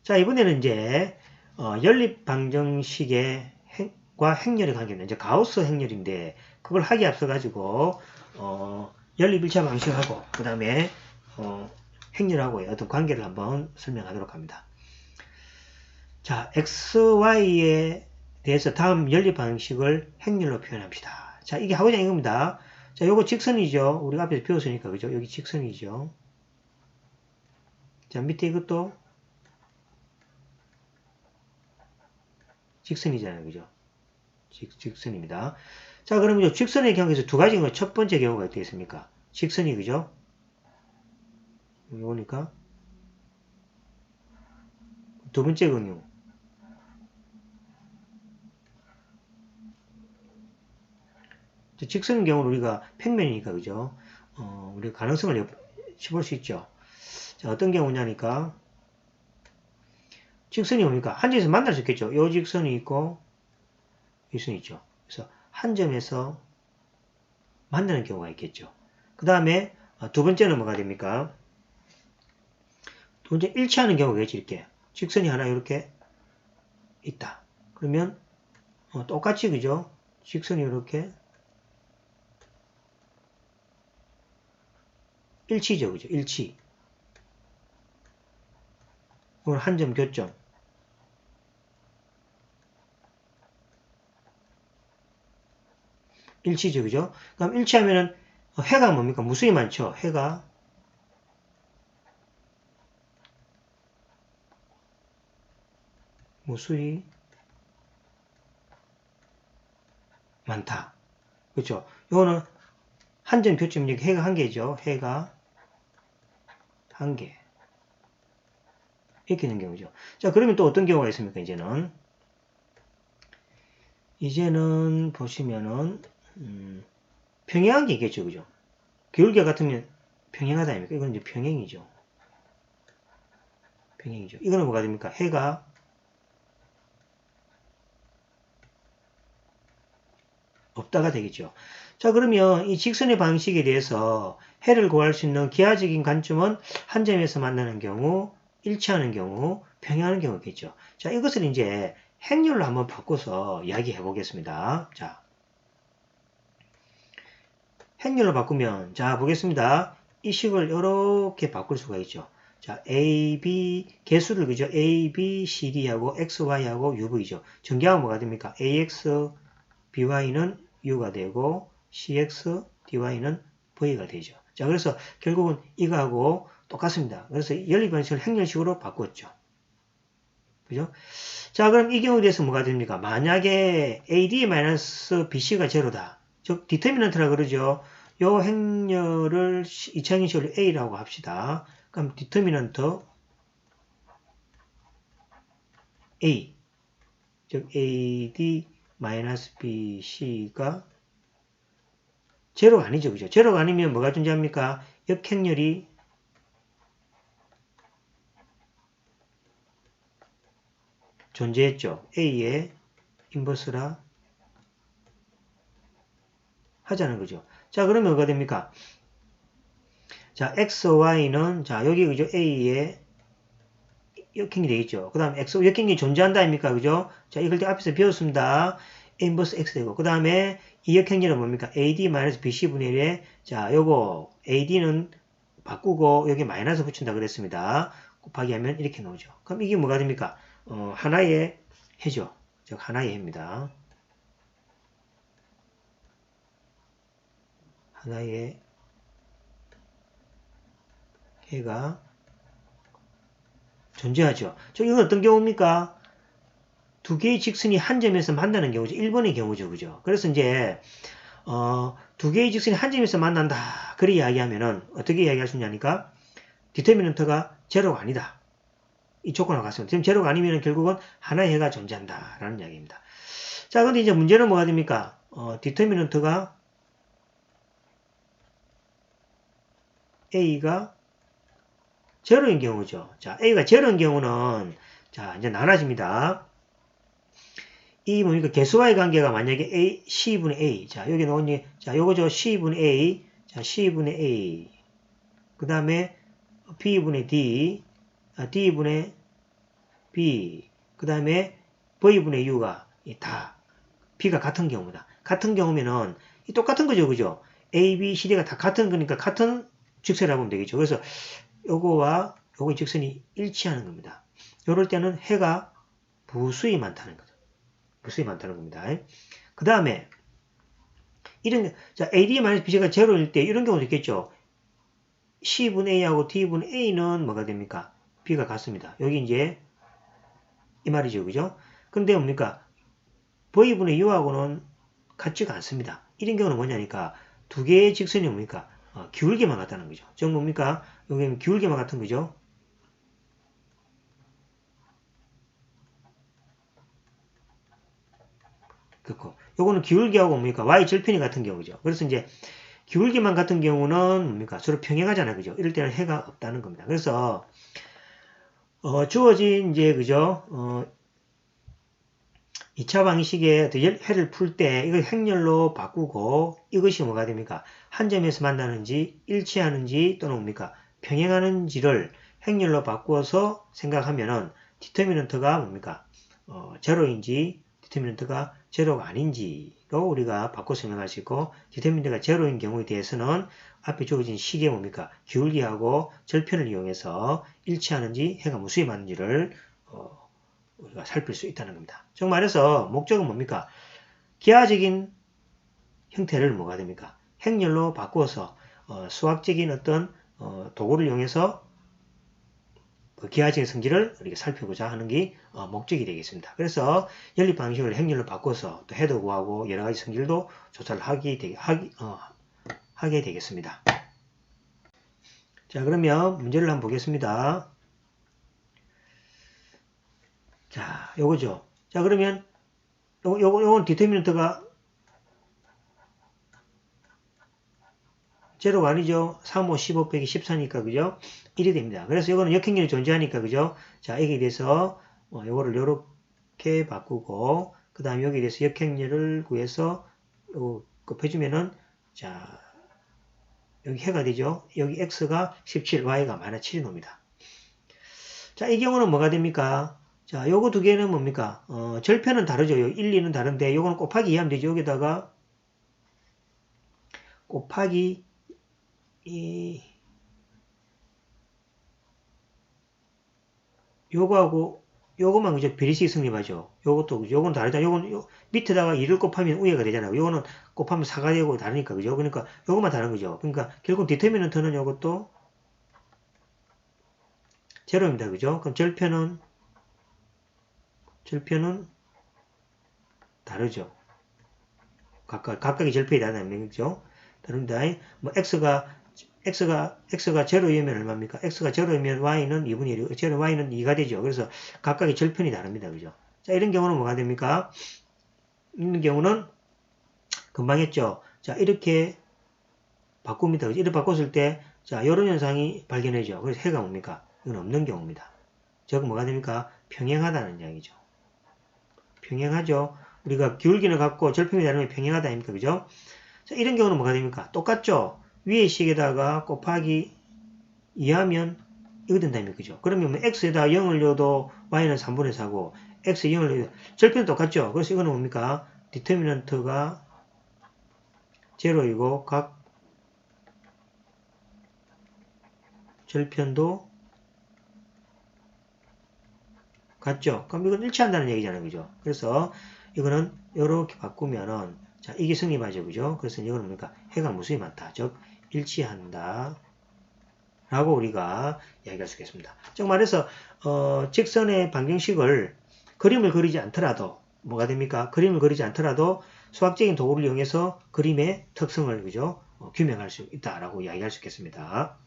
자, 이번에는 이제, 연립 방정식의 과 행렬의 관계는 이제 가우스 행렬인데, 그걸 하기 앞서가지고, 연립 1차 방식하고, 그 다음에, 행렬하고의 어떤 관계를 한번 설명하도록 합니다. 자, XY에 대해서 다음 연립 방식을 행렬로 표현합시다. 자, 이게 하고자 하는 겁니다. 자, 요거 직선이죠. 우리가 앞에서 배웠으니까, 그죠? 여기 직선이죠. 자, 밑에 이것도 직선이잖아요. 그죠? 직선입니다. 자, 그러면 직선의 경우에서 두 가지인 거, 첫 번째 경우가 어떻게 있습니까? 직선이, 그죠? 이거니까. 두 번째 경우. 직선의 경우는 우리가 평면이니까, 그죠? 우리가 가능성을 해볼 수 있죠. 자, 어떤 경우냐니까. 직선이 뭡니까? 한 점에서 만날 수 있겠죠. 요 직선이 있고, 이 선이 있죠. 그래서 한 점에서 만나는 경우가 있겠죠. 그 다음에 두 번째는 뭐가 됩니까? 두 번째 일치하는 경우가 있지. 이렇게 직선이 하나 이렇게 있다. 그러면 똑같이, 그죠? 직선이 이렇게 일치죠. 그죠? 일치. 이건 한 점 교점. 일치죠. 그죠? 그럼 일치하면은 해가 뭡니까? 무수히 많죠. 해가 무수히 많다. 그렇죠? 이거는 한 점 교점이니까 해가 한 개죠. 해가 한 개. 이렇게 되는 경우죠. 자, 그러면 또 어떤 경우가 있습니까? 이제는 보시면은 평행한 게 있겠죠. 그죠? 기울기 같으면 평행하다 아닙니까? 이건 이제 평행이죠. 평행이죠. 이거는 뭐가 됩니까? 해가 없다가 되겠죠. 자, 그러면 이 직선의 방식에 대해서 해를 구할 수 있는 기하적인 관점은 한 점에서 만나는 경우, 일치하는 경우, 평행하는 경우겠죠. 자, 이것을 이제 행렬로 한번 바꿔서 이야기해 보겠습니다. 자, 행렬로 바꾸면, 자, 보겠습니다. 이 식을 이렇게 바꿀 수가 있죠. 자, A, B, 개수를, 그죠? A, B, C, D하고 X, Y하고 UV죠. 전개하면 뭐가 됩니까? AX, BY는 U가 되고, CX, DY는 V가 되죠. 자, 그래서 결국은 이거하고 똑같습니다. 그래서 연립방식을 행렬식으로 바꿨죠. 그죠? 자, 그럼 이 경우에 대해서 뭐가 됩니까? 만약에 AD-BC가 제로다. 즉, 디터미넌트라 그러죠. 요 행렬을 2차 행렬식으로 A라고 합시다. 그럼 디터미넌트 A, 즉 AD-BC가 제로가 아니죠. 그죠? 제로가 아니면 뭐가 존재합니까? 역행렬이 존재했죠. A의 인버스라 하자는 거죠. 자, 그러면 뭐가 됩니까? 자, X, Y는, 자, 여기, 그죠? A의 역행이 되겠죠. 그 다음에 X, 역행이 존재한다, 아닙니까? 그죠? 자, 이걸 때 앞에서 배웠습니다. A 인버스 X 되고. 그 다음에 이 역행렬은 뭡니까? AD-BC분의 1에, 자, 요거, AD는 바꾸고, 여기 마이너스 붙인다 그랬습니다. 곱하기 하면 이렇게 나오죠. 그럼 이게 뭐가 됩니까? 하나의 해죠. 즉, 하나의 해입니다. 하나의 해가 존재하죠. 이건 어떤 경우입니까? 두 개의 직선이 한 점에서 만나는 경우죠. 1번의 경우죠. 그죠? 그래서 이제, 두 개의 직선이 한 점에서 만난다. 그렇게 이야기하면은, 어떻게 이야기할 수 있냐니까? 디터미넌트가 제로가 아니다. 이 조건과 같습니다. 지금 제로가 아니면 결국은 하나의 해가 존재한다. 라는 이야기입니다. 자, 근데 이제 문제는 뭐가 됩니까? 디터미넌트가 A가 제로인 경우죠. 자, A가 제로인 경우는, 자, 이제 나눠집니다. 이 뭡니까? 개수와의 관계가 만약에 A, C분의 A. 자, 여기 나오니, 자, 요거죠. C분의 A. 자, C분의 A. 그 다음에 B분의 D. D분의 B, 그 다음에 V분의 U가 다 B가 같은 경우다. 같은 경우면은 똑같은 거죠, 그죠? A, B, CD가 다 같은 거니까 같은 직선이라고 보면 되겠죠. 그래서 요거와 요거 직선이 일치하는 겁니다. 요럴 때는 해가 무수히 많다는 거죠. 무수히 많다는 겁니다. 그 다음에 이런 자 AD-BC가 제로일 때 이런 경우도 있겠죠. C분의 A하고 D분의 A는 뭐가 됩니까? B가 같습니다. 여기 이제 이 말이죠, 그죠? 근데 뭡니까? V분의 U하고는 같지가 않습니다. 이런 경우는 뭐냐니까 두 개의 직선이 뭡니까? 기울기만 같다는 거죠. 즉 뭡니까? 여기는 기울기만 같은 거죠. 그렇고 요거는 기울기하고 뭡니까? Y 절편이 같은 경우죠. 그래서 이제 기울기만 같은 경우는 뭡니까? 서로 평행하잖아요. 그죠? 이럴 때는 해가 없다는 겁니다. 그래서 주어진 이제 그죠? 2차 방식의 해를 풀 때 이걸 행렬로 바꾸고 이것이 뭐가 됩니까? 한 점에서 만나는지 일치하는지 또는 뭡니까? 평행하는지를 행렬로 바꾸어서 생각하면은 디터미넌트가 뭡니까? 제로인지 디터미넌트가 제로가 아닌지로 우리가 바꿔 설명할 수 있고 디터미넌트가 제로인 경우에 대해서는 앞에 주어진 식의 뭡니까? 기울기하고 절편을 이용해서 일치하는지 해가 무수히 많은지를 우리가 살필 수 있다는 겁니다. 즉 말해서 목적은 뭡니까? 기하적인 형태를 뭐가 됩니까? 행렬로 바꾸어서 수학적인 어떤 도구를 이용해서 그 기하적인 성질을 이렇게 살피고자 하는 게 목적이 되겠습니다. 그래서 연립 방식을 행렬로 바꿔서 또 해도 구하고 여러 가지 성질도 조사를 하게 되겠습니다. 자, 그러면 문제를 한번 보겠습니다. 자, 요거죠. 자, 그러면 요건 디터미넌트가 제로가 아니죠. 3, 5, 15 빼기 14니까, 그죠? 1이 됩니다. 그래서 이거는 역행렬이 존재하니까, 그죠? 자, 여기에 대해서, 요거를 요렇게 바꾸고, 그 다음에 여기에 대해서 역행렬을 구해서, 요거 곱해주면은, 자, 여기 해가 되죠? 여기 x가 17, y가 -7이 놉니다. 자, 이 경우는 뭐가 됩니까? 자, 요거 두 개는 뭡니까? 절편은 다르죠. 1, 2는 다른데, 요거는 곱하기 2하면 되죠. 여기다가, 곱하기 요거하고 요거만 그죠? 비례식이 성립하죠. 요것도 그죠? 요건 다르다. 요건 밑에다가 2를 곱하면 우회가 되잖아요. 요거는 곱하면 4가 되고 다르니까 그죠? 그러니까 요거만 다른 거죠. 그러니까 결국 디터미넌트는 요것도 제로입니다. 그죠? 그럼 절편은 다르죠. 각각의 절편이 다르다는 거죠. 다릅니다. 뭐 x가 제로이면 얼마입니까? x가 제로이면 y는 2분의 1이고 제로 y는 2가 되죠. 그래서 각각의 절편이 다릅니다. 그죠? 자, 이런 경우는 뭐가 됩니까? 이런 경우는 금방 했죠. 자, 이렇게 바꿉니다. 그죠? 이렇게 바꿨을 때 자, 이런 현상이 발견되죠. 그래서 해가 뭡니까? 이건 없는 경우입니다. 즉 뭐가 됩니까? 평행하다는 이야기죠. 평행하죠. 우리가 기울기를 갖고 절편이 다르면 평행하다 아닙니까? 그죠? 자, 이런 경우는 뭐가 됩니까? 똑같죠? 위의 식에다가 곱하기 2하면 이거 된다면 그죠? 그러면 뭐 x에다 0을 넣어도 y는 3분의 4고 x에 0을 넣어도 절편은 똑같죠? 그래서 이거는 뭡니까? 디터미넌트가 제로이고 각 절편도 같죠? 그럼 이건 일치한다는 얘기잖아요. 그죠? 그래서 이거는 이렇게 바꾸면은 자, 이게 성립하죠. 그죠? 그래서 이거는 뭡니까? 해가 무수히 많다. 즉 일치한다. 라고 우리가 이야기할 수 있겠습니다. 즉 말해서 직선의 방정식을 그림을 그리지 않더라도 뭐가 됩니까? 그림을 그리지 않더라도 수학적인 도구를 이용해서 그림의 특성을 그죠? 규명할 수 있다라고 이야기할 수 있겠습니다.